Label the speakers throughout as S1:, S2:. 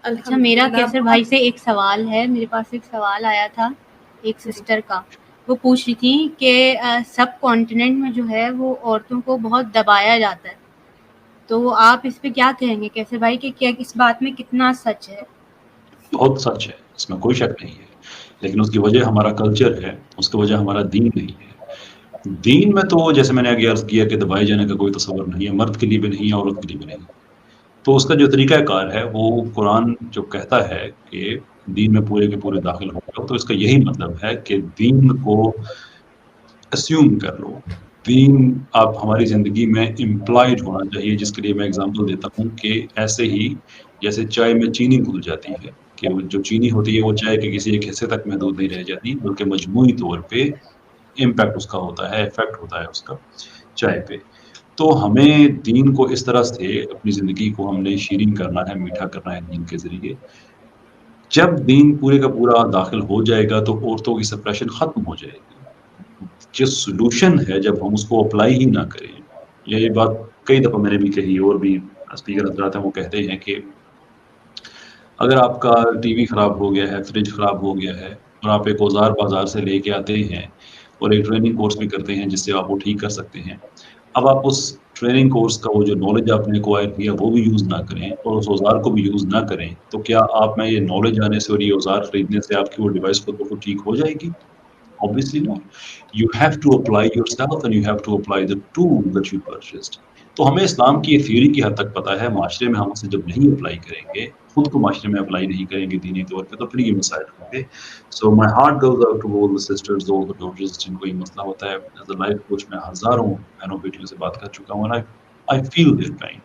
S1: اچھا میرا کیسر بھائی سے ایک سوال ہے، میرے پاس ایک سوال آیا تھا ایک سسٹر کا، وہ پوچھ رہی تھی کہ سب کانٹیننٹ میں جو ہے وہ عورتوں کو بہت دبایا جاتا ہے، تو آپ اس پہ کیا کہیں گے کیسر بھائی کہ کیا اس بات میں کتنا سچ ہے؟
S2: بہت سچ ہے، اس میں کوئی شک نہیں ہے، لیکن اس کی وجہ ہمارا کلچر ہے، اس کی وجہ ہمارا دین نہیں ہے۔ دین میں تو جیسے میں نے آگے عرض کیا کہ دبائے جانے کا کوئی تصور نہیں ہے، مرد کے لیے بھی نہیں ہے، عورت کے لیے بھی نہیں۔ تو اس کا جو طریقہ کار ہے وہ قرآن جو کہتا ہے کہ دین میں پورے کے پورے داخل ہو جاؤ، تو اس کا یہی مطلب ہے کہ دین کو اسیوم کر لو، دین آپ ہماری زندگی میں امپلائڈ ہونا چاہیے، جس کے لیے میں اگزامپل دیتا ہوں کہ ایسے ہی جیسے چائے میں چینی گھل جاتی ہے، کہ جو چینی ہوتی ہے وہ چائے کے کسی ایک حصے تک محدود نہیں رہ جاتی، بلکہ مجموعی طور پہ امپیکٹ اس کا ہوتا ہے، افیکٹ ہوتا ہے اس کا چائے پہ۔ تو ہمیں دین کو اس طرح سے اپنی زندگی کو ہم نے شیرین کرنا ہے، میٹھا کرنا ہے دین کے ذریعے۔ جب دین پورے کا پورا داخل ہو جائے گا تو عورتوں کی سپریشن ختم ہو جائے گی۔ جو سولوشن ہے جب ہم اس کو اپلائی ہی نہ کریں، یہ بات کئی دفعہ میں نے بھی کہی، اور بھی اسپیکر حضرات ہیں وہ کہتے ہیں کہ اگر آپ کا ٹی وی خراب ہو گیا ہے، فریج خراب ہو گیا ہے، اور آپ ایک اوزار بازار سے لے کے آتے ہیں اور ایک ٹریننگ کورس بھی کرتے ہیں جس سے آپ وہ ٹھیک کر سکتے ہیں، اب آپ اس ٹریننگ کورس کا وہ جو نالج آپ نے ایکوائر کیا وہ بھی یوز نہ کریں اور اس اوزار کو بھی یوز نہ کریں، تو کیا آپ میں یہ نالج آنے سے اور یہ اوزار خریدنے سے آپ کی وہ ڈیوائس کو تو ٹھیک ہو جائے گی؟ Obviously not. You have to apply yourself and you have to apply the tool that you purchased. تو ہمیں اسلام کی تھیوری کی حد تک پتہ ہے، معاشرے میں ہم اسے جب نہیں اپلائی کریں گے، خود کو معاشرے میں اپلائی نہیں کریں گے دینی طور پہ، تو پھر یہ مسائل ہوں گے۔ So my heart goes out to all the sisters, all the daughters جن کو یہ مسئلہ ہوتا ہے۔ ایز اے لائف کوچ میں ہزاروں بہنوں بیٹیوں سے بات کر چکا ہوں، I feel their pain.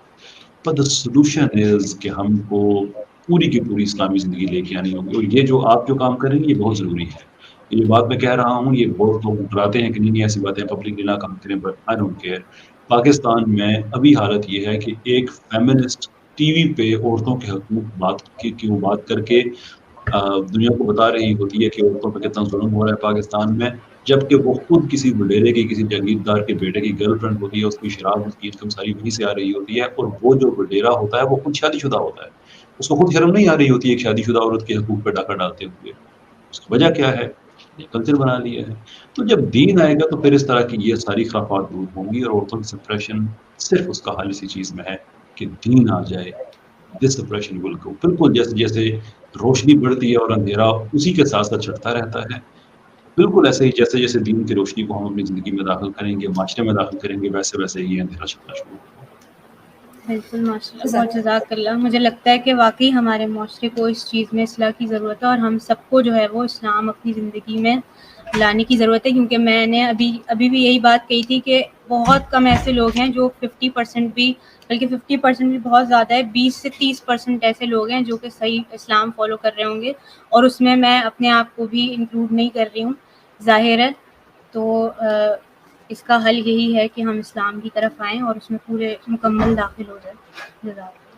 S2: But the solution is کہ ہم کو پوری کی پوری اسلامی زندگی لے کے آنی ہوگی، اور یہ جو آپ جو کام کریں گے یہ بہت ضروری ہے۔ یہ بات میں کہہ رہا ہوں، یہ بہت لوگ ڈراتے ہیں کہ نہیں ایسی باتیں پبلکلی نہ کام کریں، but I don't care. Pakistan میں ابھی حالت یہ ہے کہ ایک فیمنسٹ ٹی وی پہ عورتوں کے حقوق کی وہ بات کر کے دنیا کو بتا رہی ہوتی ہے کہ عورتوں پہ کتنا ظلم ہو رہا ہے پاکستان میں، جبکہ وہ خود کسی وڈیرے کی، کسی جاگیردار کے بیٹے کی گرل فرینڈ ہوتی ہے، اس کی شراب، اس کی انکم ساری وہیں سے آ رہی ہوتی ہے، اور وہ جو وڈیرا ہوتا ہے وہ خود شادی شدہ ہوتا ہے، اس کو خود شرم نہیں آ رہی ہوتی ہے ایک شادی شدہ عورت کے حقوق پہ ڈاکہ ڈالتے ہوئے۔ اس کی وجہ کیا ہے؟ یہ کلچر بنا لیا ہے۔ تو جب دین آئے گا تو پھر اس طرح کی یہ ساری خرافات دور ہوں گی، اور عورتوں کی سپریشن صرف اس کا حل اسی چیز میں ہے کہ دین آ جائے۔ دس سپریشن ول گو، بالکل جیسے جیسے روشنی بڑھتی ہے اور اندھیرا اسی کے ساتھ ساتھ چھٹتا رہتا ہے، بالکل ایسے ہی جیسے جیسے دین کی روشنی کو ہم اپنی زندگی میں داخل کریں گے، معاشرے میں داخل کریں گے، ویسے ویسے ہی اندھیرا چھٹنا شروع ہوگا۔
S1: بالکل ماشاء اللہ، بہت جزاک اللہ۔ مجھے لگتا ہے کہ واقعی ہمارے معاشرے کو اس چیز میں اصلاح کی ضرورت ہے، اور ہم سب کو جو ہے وہ اسلام اپنی زندگی میں لانے کی ضرورت ہے، کیونکہ میں نے ابھی بھی یہی بات کہی تھی کہ بہت کم ایسے لوگ ہیں جو 50% بھی، بلکہ 50% بھی بہت زیادہ ہے، 20 سے 30% ایسے لوگ ہیں جو کہ صحیح اسلام فالو کر رہے ہوں گے، اور اس میں میں اپنے آپ کو بھی انکلوڈ نہیں کر رہی ہوں، ظاہر ہے۔ تو اس کا حل یہی ہے کہ ہم اسلام کی طرف آئیں اور اس میں پورے مکمل داخل ہو جائیں۔ جزاک اللہ۔